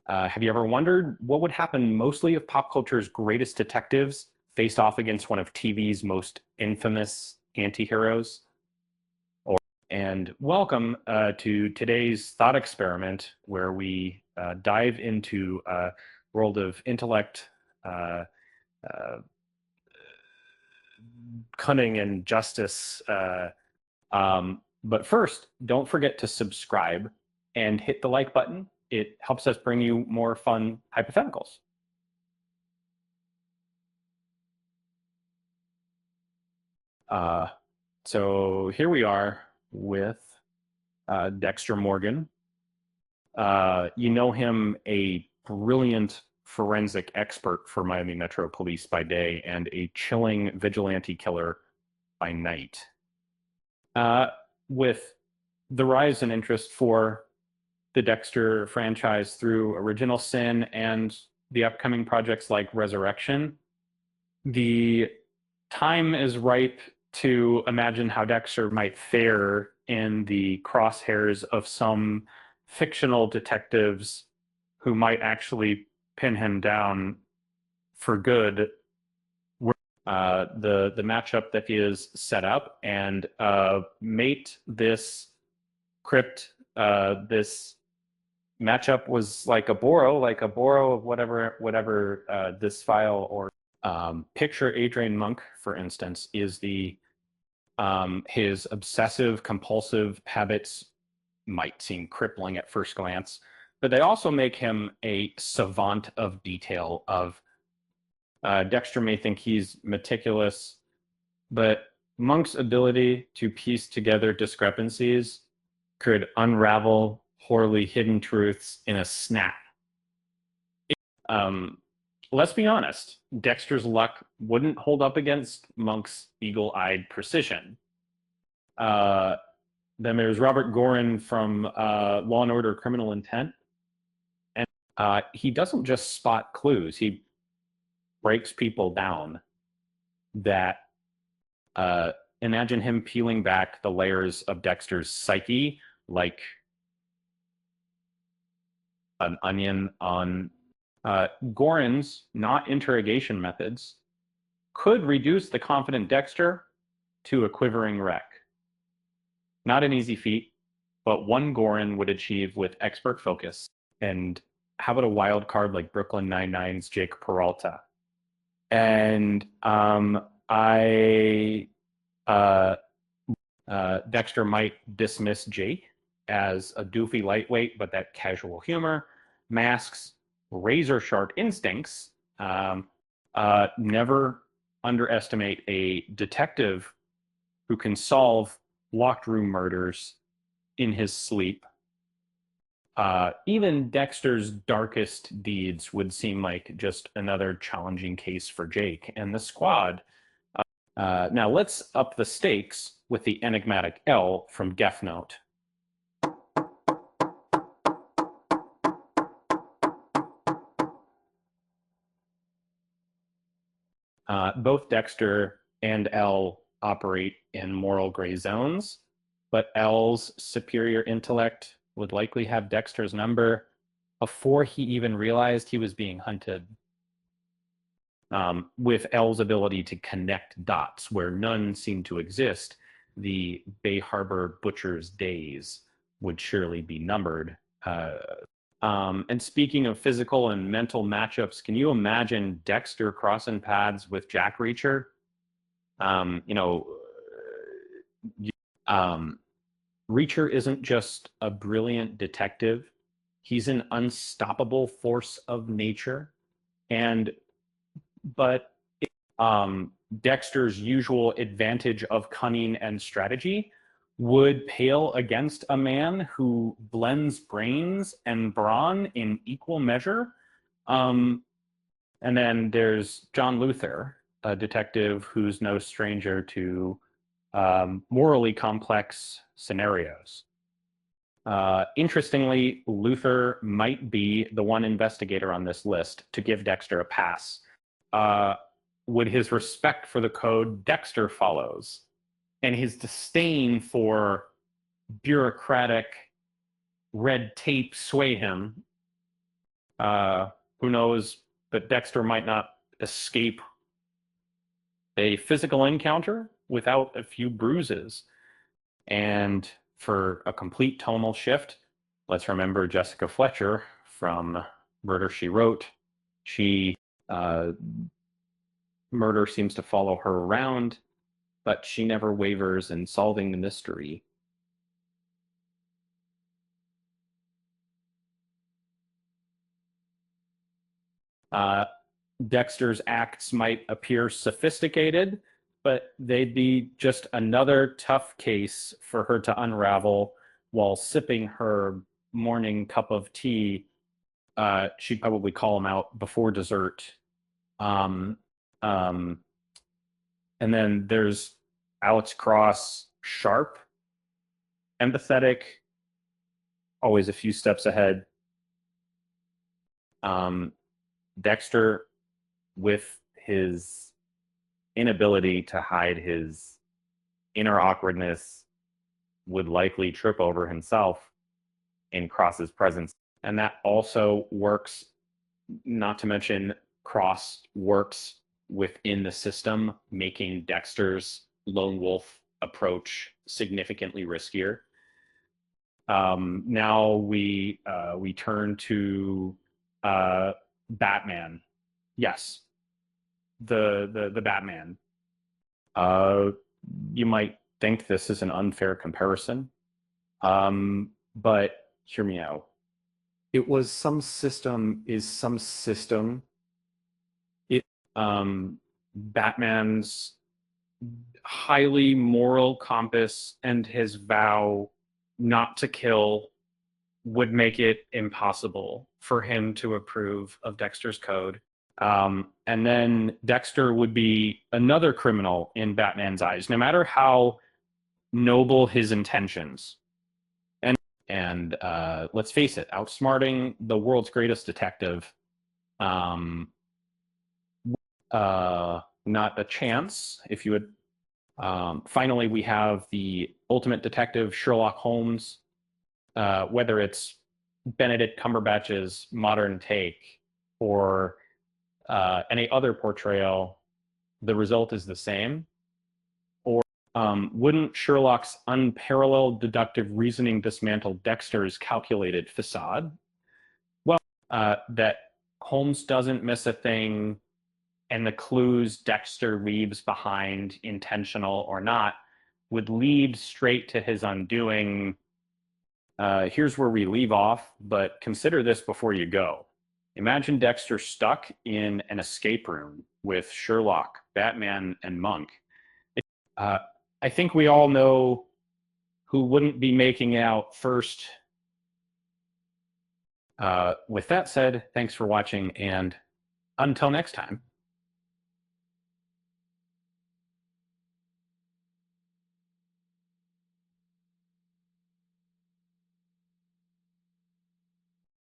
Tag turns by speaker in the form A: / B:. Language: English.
A: Have you ever wondered what would happen mostly if pop culture's greatest detectives faced off against one of TV's most infamous anti-heroes? And welcome to today's thought experiment, where we dive into a world of intellect, uh, uh, cunning, and justice. But first, don't forget to subscribe and hit the like button. It helps us bring you more fun hypotheticals. Uh, so here we are with Dexter Morgan. You know him, a brilliant forensic expert for Miami Metro Police by day and a chilling vigilante killer by night. Uh, with the rise in interest for the Dexter franchise through Original Sin and the upcoming projects like Resurrection, the time is ripe to imagine how Dexter might fare in the crosshairs of some fictional detectives who might actually pin him down for good. The matchup that he has set up and mate this crypt. This matchup was like a Boro of whatever this file or picture. Adrian Monk, for instance, is the his obsessive compulsive habits might seem crippling at first glance, but they also make him a savant of detail. Of Dexter may think he's meticulous, but Monk's ability to piece together discrepancies could unravel poorly hidden truths in a snap. Um, let's be honest, Dexter's luck wouldn't hold up against Monk's eagle-eyed precision. Uh, then there's Robert Gorin from Law and Order: Criminal Intent, and he doesn't just spot clues; he breaks people down. That imagine him peeling back the layers of Dexter's psyche like an onion on Gorin's not interrogation methods could reduce the confident Dexter to a quivering wreck. Not an easy feat, but one Gorin would achieve with expert focus. And how about a wild card like Brooklyn Nine-Nine's Jake Peralta? And uh, Dexter might dismiss Jake as a doofy lightweight, but that casual humor masks razor sharp instincts. Never underestimate a detective who can solve locked room murders in his sleep. Even Dexter's darkest deeds would seem like just another challenging case for Jake and the squad. Now let's up the stakes with the enigmatic L from Death Note. Both Dexter and L operate in moral gray zones, but L's superior intellect would likely have Dexter's number before he even realized he was being hunted. With L's ability to connect dots where none seem to exist, the Bay Harbor butcher's days would surely be numbered. And speaking of physical and mental matchups, can you imagine Dexter crossing paths with Jack Reacher? Um, you know, um, Reacher isn't just a brilliant detective, he's an unstoppable force of nature. And but Dexter's usual advantage of cunning and strategy would pale against a man who blends brains and brawn in equal measure. Um, and then there's John Luther, a detective who's no stranger to morally complex scenarios. Interestingly, Luther might be the one investigator on this list to give Dexter a pass. Would his respect for the code Dexter follows, and his disdain for bureaucratic red tape sway him? Who knows? But Dexter might not escape a physical encounter without a few bruises. And for a complete tonal shift, let's remember Jessica Fletcher from Murder, She Wrote. She uh, murder seems to follow her around, but she never wavers in solving the mystery. Uh, Dexter's acts might appear sophisticated, but they'd be just another tough case for her to unravel while sipping her morning cup of tea. She'd probably call him out before dessert. Um, um, and then there's Alex Cross, sharp, empathetic, always a few steps ahead. Um, Dexter, with his inability to hide his inner awkwardness, would likely trip over himself in Cross's presence. And that also works, not to mention, Cross works within the system, making Dexter's lone wolf approach significantly riskier. Now we turn to Batman. Yes, the Batman. Uh, you might think this is an unfair comparison, but hear me out. It was some system is some system. It Batman's highly moral compass and his vow not to kill would make it impossible for him to approve of Dexter's code. And then Dexter would be another criminal in Batman's eyes, no matter how noble his intentions. And let's face it, outsmarting the world's greatest detective, um, not a chance, if you would. Finally, we have the ultimate detective, Sherlock Holmes. Whether it's Benedict Cumberbatch's modern take or any other portrayal, the result is the same. Or wouldn't Sherlock's unparalleled deductive reasoning dismantle Dexter's calculated facade? Well, that Holmes doesn't miss a thing, and the clues Dexter leaves behind, intentional or not, would lead straight to his undoing. Here's where we leave off, but consider this before you go. Imagine Dexter stuck in an escape room with Sherlock, Batman, and Monk. Uh, I think we all know who wouldn't be making out first. With that said, thanks for watching, and until next time.